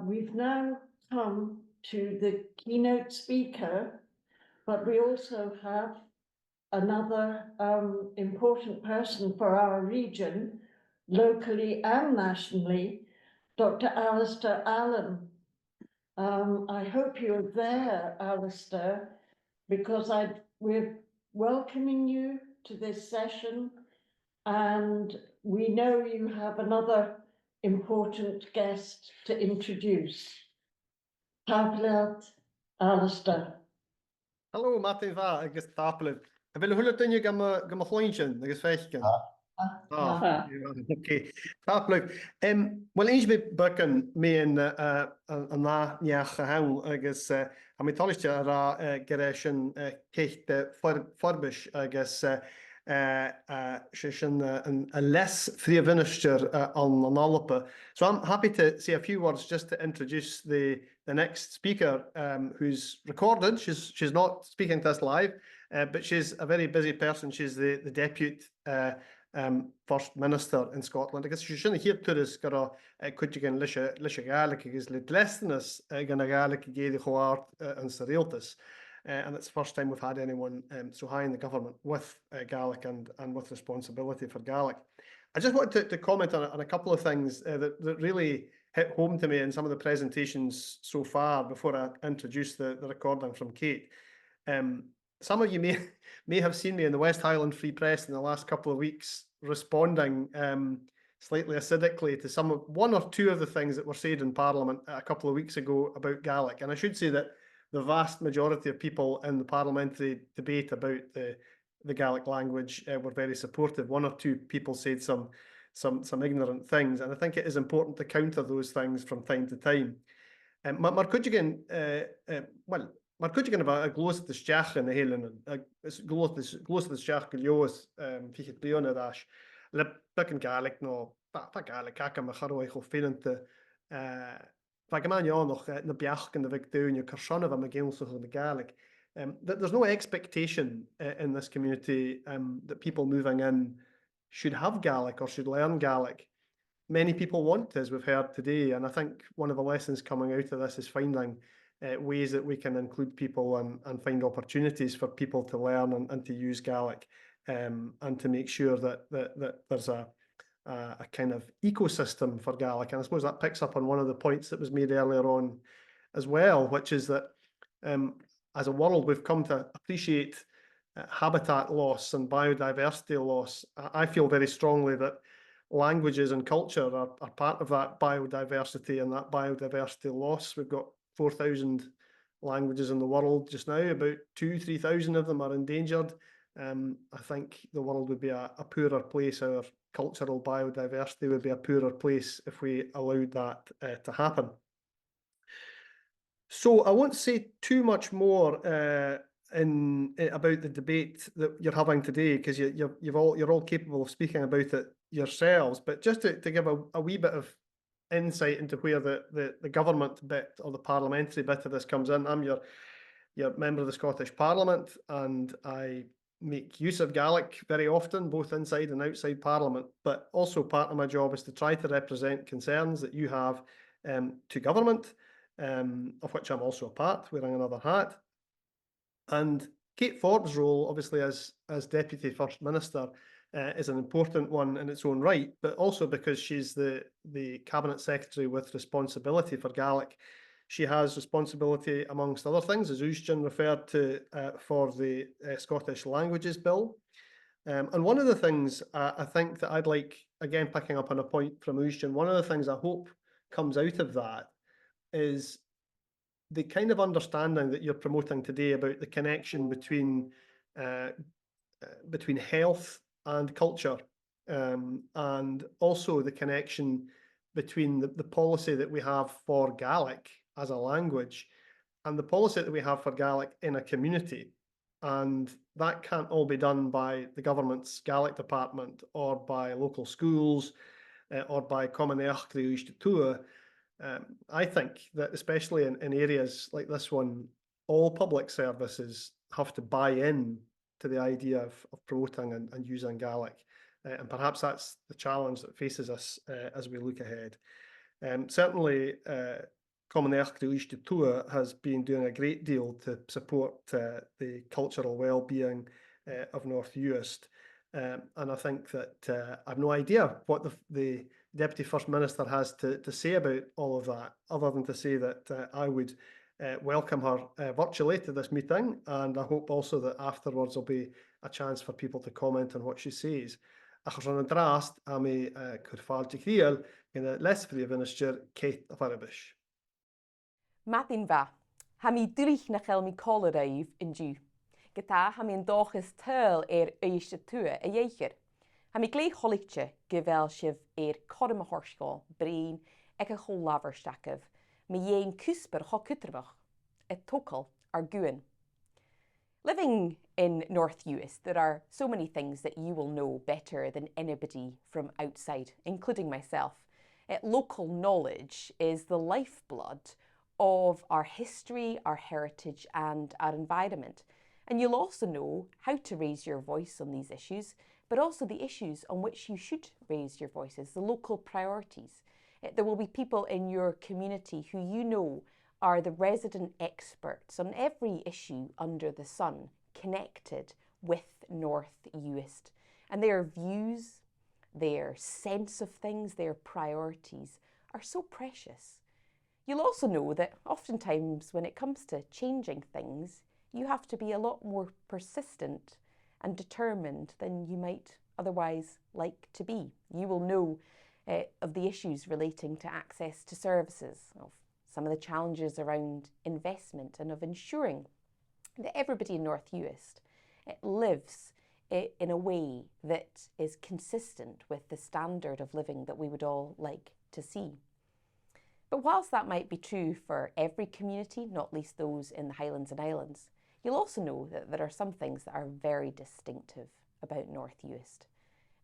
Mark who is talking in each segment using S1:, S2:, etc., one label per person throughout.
S1: we've now come to the keynote speaker, but we also have another important person for our region, locally and nationally, Dr. Alasdair Allan. I hope you're there, Alasdair, because we're welcoming you to this session, and we know you have another important guest to introduce. Tablet, Alasdair.
S2: Hallo, Martin va, agus taplet. Wil hulle dunne gama chlointjen, agus feisken. Okay. Taplet. Wel eens by bukken me in na niach hang agus a mi taliste ra geration kecht Forbes agus a less free minister on Alpa. So I'm happy to say a few words just to introduce the next speaker, who's recorded. She's not speaking to us live, but she's a very busy person. She's the Deputy First Minister in Scotland. I guess she shouldn't hear to this. Got a could you get lisha Gaelic is lit lessness gonna Gaelic gave the Hoart and Surrealtis. And it's the first time we've had anyone so high in the government with Gaelic and with responsibility for Gaelic. I just wanted to comment on a couple of things that really hit home to me in some of the presentations so far before I introduce the recording from Kate. Some of you may have seen me in the West Highland Free Press in the last couple of weeks responding slightly acidically to one or two of the things that were said in Parliament a couple of weeks ago about Gaelic. And I should say that the vast majority of people in the parliamentary debate about the Gaelic language were very supportive. One or two people said some ignorant things, and I think it is important to counter those things from time to time. Maar could you get about a gloss the stach in the Helen, gloss the stach gilios, fiche Leona dash, le bucken Gaelic no, Gaelic akam a charoi go filente. Nog na biach in the Victoria Carshon of a McGill the Gaelic. There's no expectation in this community that people moving in should have Gaelic or should learn Gaelic. Many people want, as we've heard today, and I think one of the lessons coming out of this is finding ways that we can include people and find opportunities for people to learn and to use Gaelic, and to make sure that there's a kind of ecosystem for Gaelic. And I suppose that picks up on one of the points that was made earlier on as well, which is that as a world, we've come to appreciate habitat loss and biodiversity loss. I feel very strongly that languages and culture are part of that biodiversity and that biodiversity loss. We've got 4,000 languages in the world just now. About 2,000-3,000 of them are endangered. I think the world would be a poorer place. Our cultural biodiversity would be a poorer place if we allowed that to happen. So I won't say too much more about the debate that you're having today, because you're all capable of speaking about it yourselves. But just to give a wee bit of insight into where the government bit or the parliamentary bit of this comes in. I'm your member of the Scottish Parliament, and I make use of Gaelic very often, both inside and outside Parliament, but also part of my job is to try to represent concerns that you have to government, of which I'm also a part, wearing another hat. And Kate Forbes' role, obviously, as Deputy First Minister, is an important one in its own right, but also because she's the Cabinet Secretary with responsibility for Gaelic. She has responsibility, amongst other things, as Uist referred to, for the Scottish Languages Bill. And one of the things I think that I'd like, again, picking up on a point from Uist, one of the things I hope comes out of that is the kind of understanding that you're promoting today about the connection between health and culture, and also the connection between the policy that we have for Gaelic as a language and the policy that we have for Gaelic in a community. And that can't all be done by the government's Gaelic department or by local schools or by Comann Uist Tuath. I think that especially in areas like this one, all public services have to buy in to the idea of promoting and using Gaelic. And perhaps that's the challenge that faces us as we look ahead. Certainly, Comann Uist Tuath has been doing a great deal to support the cultural well-being of North Uist. And I think that I've no idea what the Deputy First Minister has to say about all of that, other than to say that I would welcome her virtually to this meeting, and I hope also that afterwards there'll be a chance for people to comment on what she says. Achos an drast am I cwrffael digdiel gyda lesfri fynystir Kate of Arabish.
S3: Mathin va, ha mi drich na chel mi coleraif in ju. Geta ha mi doch is tel Uist Tuath a jeicher. Ha mi glei hollitje gyfel sif corym a horskol, brein ag a chol laverstakef, mi jen cusper ho cutrabach, Togail ar Guthan. Living in North Uist, there are so many things that you will know better than anybody from outside, including myself. Local knowledge is the lifeblood of our history, our heritage and our environment. And you'll also know how to raise your voice on these issues, but also the issues on which you should raise your voices, the local priorities. There will be people in your community who you know are the resident experts on every issue under the sun connected with North Uist. And their views, their sense of things, their priorities are so precious. You'll also know that oftentimes when it comes to changing things, you have to be a lot more persistent and determined than you might otherwise like to be. You will know of the issues relating to access to services, of some of the challenges around investment, and of ensuring that everybody in North Uist lives in a way that is consistent with the standard of living that we would all like to see. But whilst that might be true for every community, not least those in the Highlands and Islands, you'll also know that there are some things that are very distinctive about North Uist.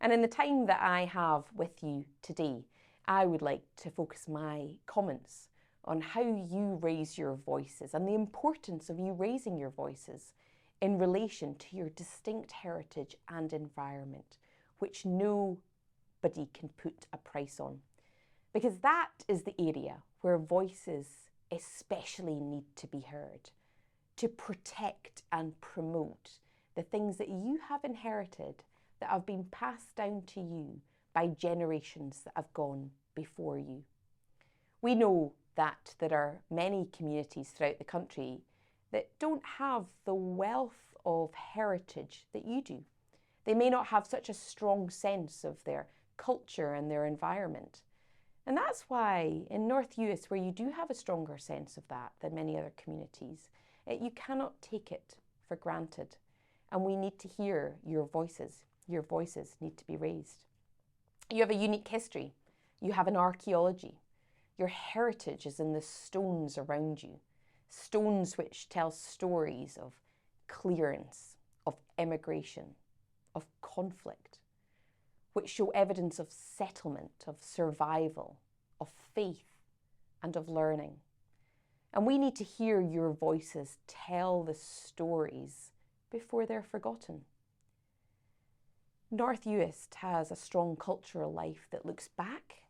S3: And in the time that I have with you today, I would like to focus my comments on how you raise your voices and the importance of you raising your voices in relation to your distinct heritage and environment, which nobody can put a price on. Because that is the area where voices especially need to be heard, to protect and promote the things that you have inherited, that have been passed down to you by generations that have gone before you. We know that there are many communities throughout the country that don't have the wealth of heritage that you do. They may not have such a strong sense of their culture and their environment. And that's why in North Uist, where you do have a stronger sense of that than many other communities, you cannot take it for granted. And we need to hear your voices. Your voices need to be raised. You have a unique history. You have an archaeology. Your heritage is in the stones around you, stones which tell stories of clearance, of emigration, of conflict, which show evidence of settlement, of survival, of faith, and of learning. And we need to hear your voices tell the stories before they're forgotten. North Uist has a strong cultural life that looks back,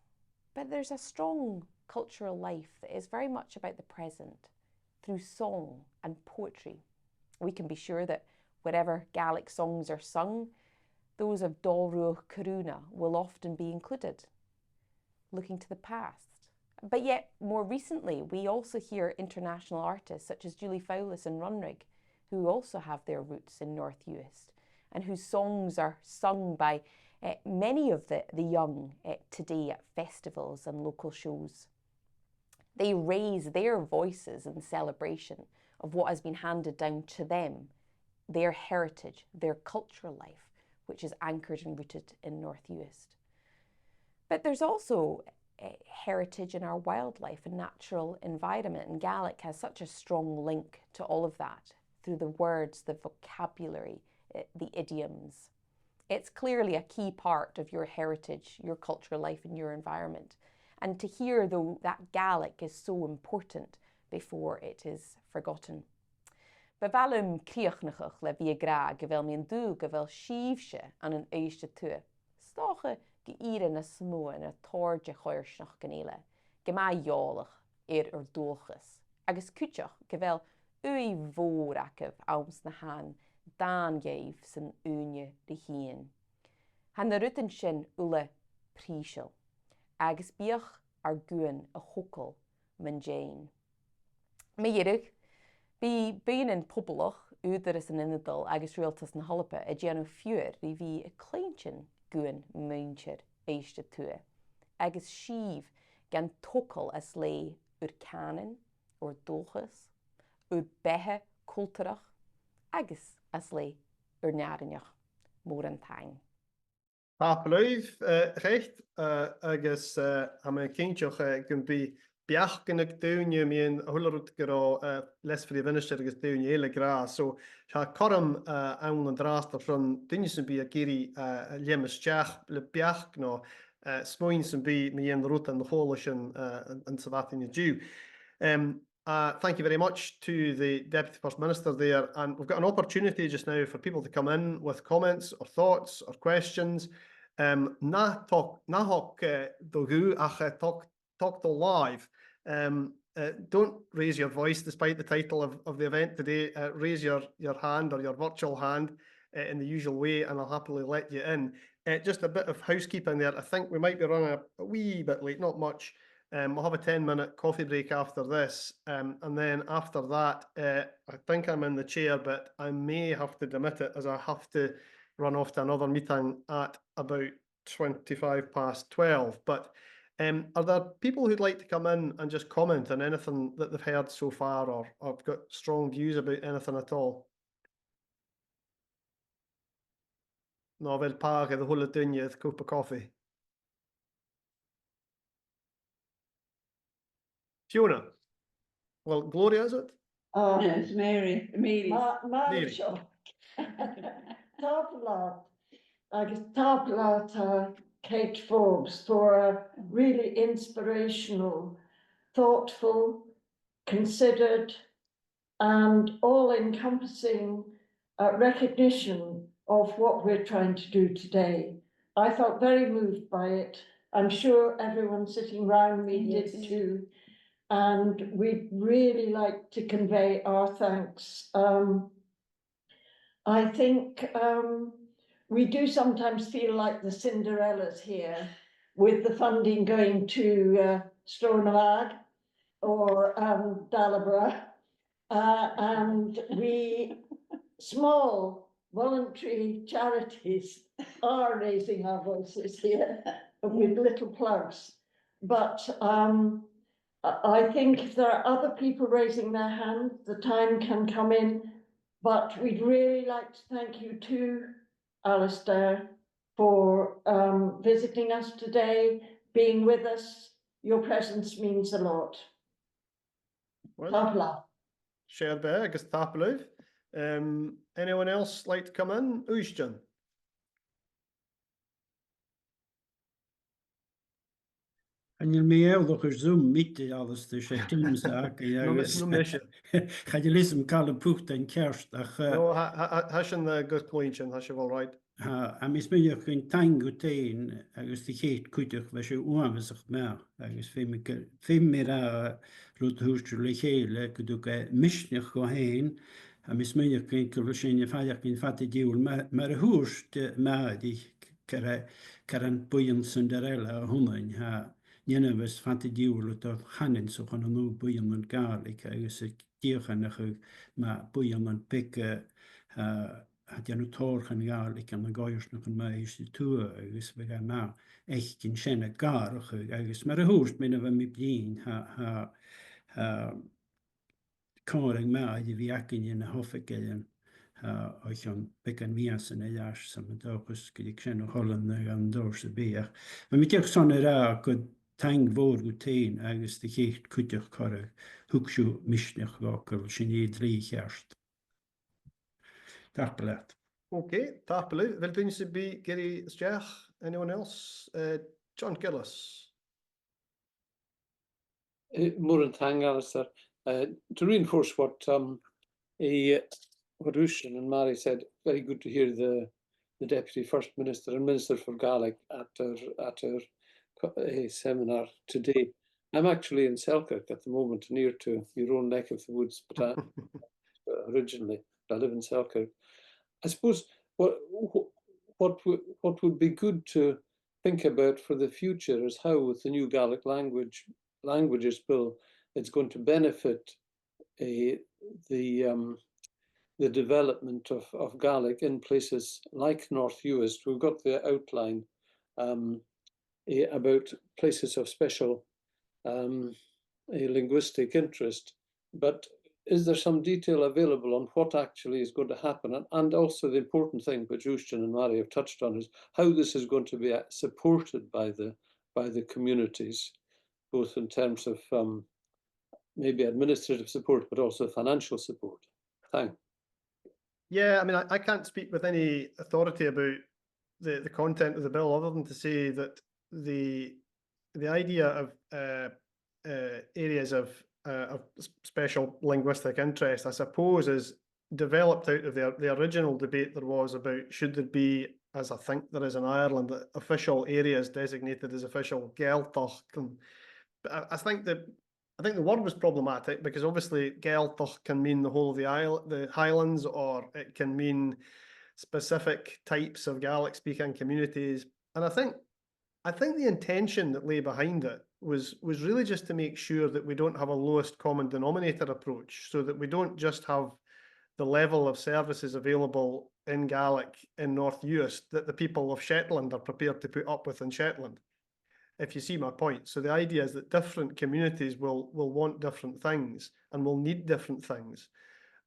S3: but there's a strong cultural life that is very much about the present through song and poetry. We can be sure that wherever Gaelic songs are sung, those of Dolruach Caruna will often be included, looking to the past. But yet, more recently, we also hear international artists such as Julie Fowlis and Runrig, who also have their roots in North Uist, and whose songs are sung by many of the young today at festivals and local shows. They raise their voices in celebration of what has been handed down to them, their heritage, their cultural life, which is anchored and rooted in North Uist. But there's also heritage in our wildlife and natural environment, and Gaelic has such a strong link to all of that through the words, the vocabulary, the idioms. It's clearly a key part of your heritage, your cultural life and your environment. And to hear, though, that Gaelic is so important before it is forgotten. Bevalum kriachnachach le viagra gevel min du gevel shivshe an an Uist Tuath. Stoche geire na smo en a torge choirsnach ganele. gemaiolach dulchus. Agus cúteach gyfel ui fôr acaf awms na han dan geif sy'n úne dy hyn. Han na rydyn sy'n ule prísio. Agus biach gwyn y hwcl mynd jain. Mae irig, bi byn yn poblach údar is yn unedol agus realtas na holopa a gianw fwyr i fi y cleinsyn gwyn mwyntir eiste tue. Agus sif gan tocol as le ur canon, o'r dulchus, ur behe culturach, agus as le ur narinach, môr an taing.
S2: Tapluif, recht, agus am een kindje kun be biach gan ik doen je mijn hullerut gero les voor die winster agus doen je hele graas. So ja korm aan een draaster van dingen zijn bij kiri lemes tjach le biach no smoin zijn bij me een route en de holischen en zo wat in je Jew. Thank you very much to the Deputy First Minister there, and we've got an opportunity just now for people to come in with comments or thoughts or questions. Na hok dogu ach talk to live. Don't raise your voice despite the title of the event today. Raise your hand or your virtual hand in the usual way, and I'll happily let you in. Just a bit of housekeeping there. I think we might be running a wee bit late, not much. We'll have a 10-minute coffee break after this, and then after that, I think I'm in the chair, but I may have to demit it as I have to run off to another meeting at about 12:25. But are there people who'd like to come in and just comment on anything that they've heard so far, or got strong views about anything at all? No, vel paga the whole dunja with a cup of coffee. Fiona. Well, Gloria, is it?
S4: No, it's Mary. Mary.
S2: Mary.
S1: Sure. Tapla Kate Forbes for a really inspirational, thoughtful, considered, and all-encompassing recognition of what we're trying to do today. I felt very moved by it. I'm sure everyone sitting around me did too. And we'd really like to convey our thanks. I think we do sometimes feel like the Cinderellas here, with the funding going to Stronavag or Dalabra, and we small voluntary charities are raising our voices here with little plugs. But I think if there are other people raising their hand, the time can come in. But we'd really like to thank you too, Alasdair, for visiting us today, being with us. Your presence means a lot.
S2: Well, share bear, agus tapluif. Anyone else like to come in? Uist.
S5: En je meer nog eens zoom met alles te zeggen. Ga je lezen kalle pucht en kerst.
S2: No, has een good point, has je wel right.
S5: En mis me je geen tango teen, agus de geet kutig was je oormezig meer. Agus veel meer rood hoestje legele, kudoek misnig go heen. En mis me je geen kolosje vader geen vatte diul, maar hoest maar die keren boeien Cinderella honnen ha. Nina was fante diwl o hanen so gan no buien an garlic agus diochan nach ma buien an pikke had ja no torchen garlic an goiers noch an meis de toe agus we ma echt kin senne garch agus maar hoest minne we mi blien ha koring ma die wiakin in hoffekellen och an pikken miasen e jas som dogus dik sen Holland an dorse beer. Maar mit sonne ra good tang vor gutein agus de gecht kutjach karre huksju misnech wakel sin drie gerst. Tappelet.
S2: Okay, tappelet. Wil doen ze bij Gary Stjach? Anyone else? John Gillis.
S6: More than Alistair. To reinforce what Uist and Mary said, very good to hear the Deputy First Minister and Minister for Gaelic at her seminar today. I'm actually in Selkirk at the moment, near to your own neck of the woods, but originally I live in Selkirk. I suppose what would be good to think about for the future is how, with the new Gaelic languages bill, it's going to benefit the development of Gaelic in places like North Uist. We've got the outline about places of special linguistic interest, but is there some detail available on what actually is going to happen? And also the important thing, which Uist and Mary have touched on, is how this is going to be supported by the communities, both in terms of maybe administrative support, but also financial support. Thanks.
S2: Yeah, I mean, I can't speak with any authority about the content of the bill, other than to say that the idea of areas of special linguistic interest, I suppose, is developed out of the original debate there was about should there be, as I think there is in Ireland, official areas designated as official Gaeltacht. I think the word was problematic because obviously Gaeltacht can mean the whole of the Highlands, or it can mean specific types of Gaelic speaking communities. And I think the intention that lay behind it was really just to make sure that we don't have a lowest common denominator approach, so that we don't just have the level of services available in Gaelic in North Uist that the people of Shetland are prepared to put up with in Shetland, if you see my point. So the idea is that different communities will want different things and will need different things.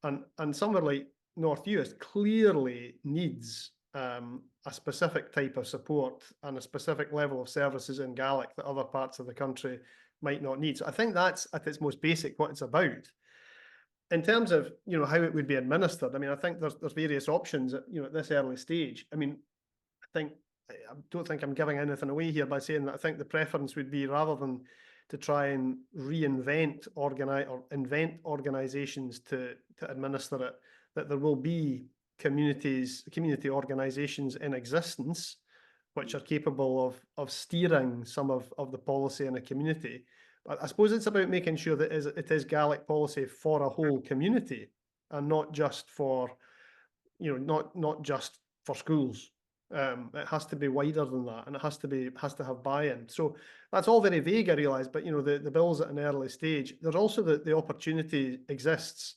S2: And somewhere like North Uist clearly needs a specific type of support and a specific level of services in Gaelic that other parts of the country might not need. So I think that's at its most basic what it's about. In terms of, you know, how it would be administered, I mean, I think there's various options at, you know, at this early stage. I mean, I don't think I'm giving anything away here by saying that I think the preference would be, rather than to try and reinvent invent organizations to administer it, that there will be community organizations in existence which are capable of steering some of the policy in a community. But I suppose it's about making sure that it is Gaelic policy for a whole community, and not just for, you know, not just for schools. It has to be wider than that, and it has to have buy-in. So that's all very vague, I realise, but you know, the bill's at an early stage. There's also the opportunity exists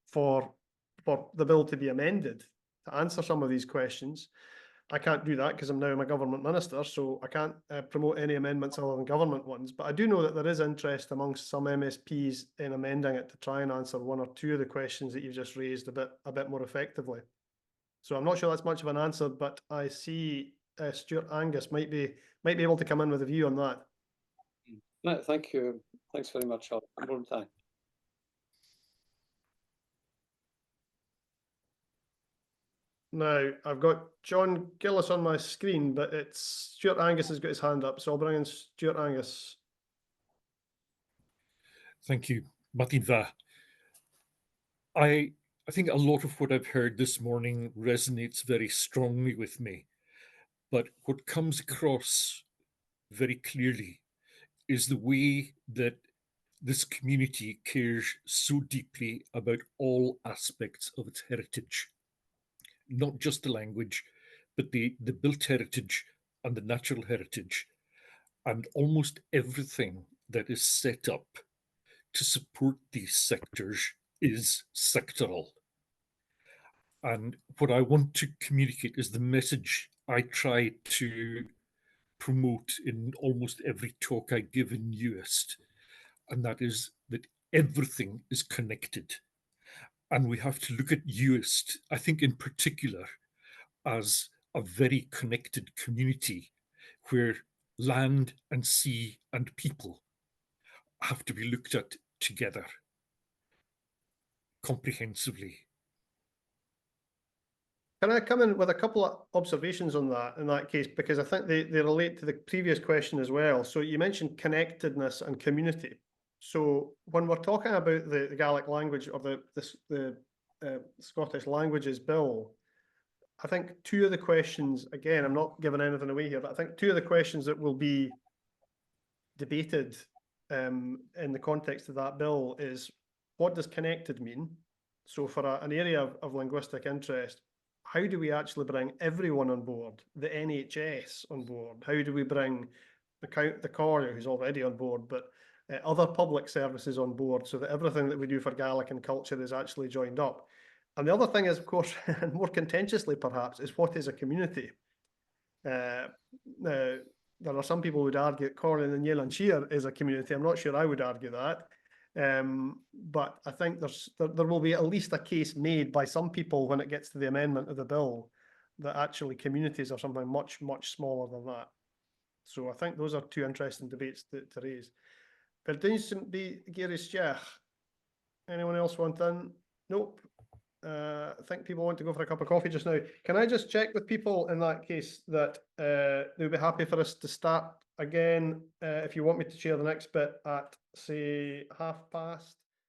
S2: for the bill to be amended to answer some of these questions. I can't do that because I'm now a government minister, so I can't promote any amendments other than government ones. But I do know that there is interest amongst some MSPs in amending it to try and answer one or two of the questions that you've just raised a bit more effectively. So I'm not sure that's much of an answer, but I see Stuart Angus might be able to come in with a view on that.
S6: No, thank you. Thanks very much, Allan. Thanks.
S2: Now, I've got John Gillis on my screen, but it's Stuart Angus has got his hand up, so I'll bring in Stuart Angus.
S7: Thank you, Martin Va. I think a lot of what I've heard this morning resonates very strongly with me, but what comes across very clearly is the way that this community cares so deeply about all aspects of its heritage. Not just the language, but the built heritage and the natural heritage, and almost everything that is set up to support these sectors is sectoral. And what I want to communicate is the message I try to promote in almost every talk I give in Uist, and that is that everything is connected. And we have to look at Uist, I think in particular, as a very connected community where land and sea and people have to be looked at together comprehensively.
S2: Can I come in with a couple of observations on that in that case, because I think they relate to the previous question as well. So you mentioned connectedness and community. So when we're talking about the Gaelic language, or the Scottish Languages Bill, I think two of the questions, again, I'm not giving anything away here, but I think two of the questions that will be debated in the context of that bill is, what does connected mean? So for an area of linguistic interest, how do we actually bring everyone on board, the NHS on board? How do we bring the Corrie, who's already on board, but other public services on board, so that everything that we do for Gaelic and culture is actually joined up? And the other thing is, of course, and more contentiously perhaps, is what is a community? There are some people who would argue that Corrie and Yale and Shear is a community. I'm not sure I would argue that. But I think there will be at least a case made by some people when it gets to the amendment of the bill that actually communities are something much, much smaller than that. So I think those are two interesting debates to raise. Anyone else want in? Nope. I think people want to go for a cup of coffee just now. Can I just check with people in that case that they'll be happy for us to start again, if you want me to share the next bit at, say, past